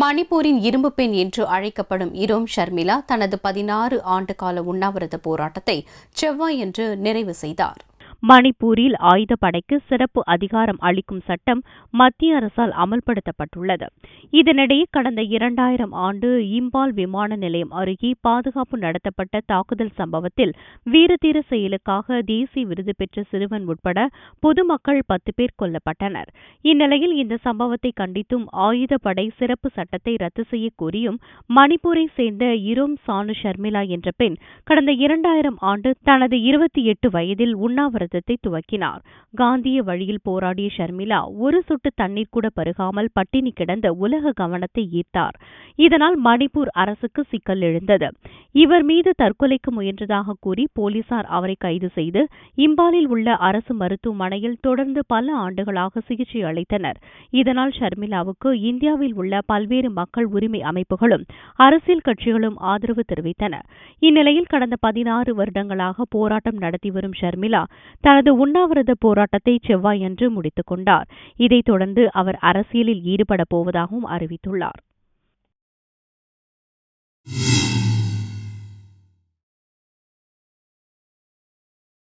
மணிப்பூரின் இரும்பு பெண் என்று அழைக்கப்படும் இரோம் ஷர்மிளா தனது 16 ஆண்டு கால உண்ணாவிரத போராட்டத்தை செவ்வாயன்று நிறைவு செய்தார். மணிப்பூரில் ஆயுதப்படைக்கு சிறப்பு அதிகாரம் அளிக்கும் சட்டம் மத்திய அரசால் அமல்படுத்தப்பட்டுள்ளது. இதனிடையே கடந்த 2000 ஆண்டு இம்பால் விமான நிலையம் அருகே பாதுகாப்பு நடத்தப்பட்ட தாக்குதல் சம்பவத்தில் வீரதீர செயலுக்காக தேசிய விருது பெற்ற சிறுவன் உட்பட பொதுமக்கள் 10 பேர் கொல்லப்பட்டனர். இந்நிலையில் இந்த சம்பவத்தை கண்டித்தும் ஆயுதப்படை சிறப்பு சட்டத்தை ரத்து செய்ய கோரியும் மணிப்பூரை சேர்ந்த இரோம் சானு ஷர்மிளா என்ற பெண் கடந்த 2000 ஆண்டு தனது 28 வயதில் உண்ணாவிரதத்தை துவக்கினார். காந்திய வழியில் போராடிய ஷர்மிளா ஒரு சொட்டு தண்ணீர் கூட பருகாமல் பட்டினி கிடந்த உலக கவனத்தை ஈர்த்தார். இதனால் மணிப்பூர் அரசுக்கு சிக்கல் எழுந்தது. இவர் மீது தற்கொலைக்கு முயன்றதாக கூறி போலீசார் அவரை கைது செய்து இம்பாலில் உள்ள அரசு மருத்துவமனையில் தொடர்ந்து பல ஆண்டுகளாக சிகிச்சை அளித்தனர். இதனால் ஷர்மிளாவுக்கு இந்தியாவில் உள்ள பல்வேறு மக்கள் உரிமை அமைப்புகளும் அரசியல் கட்சிகளும் ஆதரவு தெரிவித்தன. இந்நிலையில் கடந்த 16 வருடங்களாக போராட்டம் நடத்தி வரும் ஷர்மிளா தனது உண்ணாவிரத போராட்டத்தை செவ்வாயன்று முடித்துக் கொண்டார். இதைத் தொடர்ந்து அவர் அரசியலில் ஈடுபடப் போவதாகவும் அறிவித்துள்ளார்.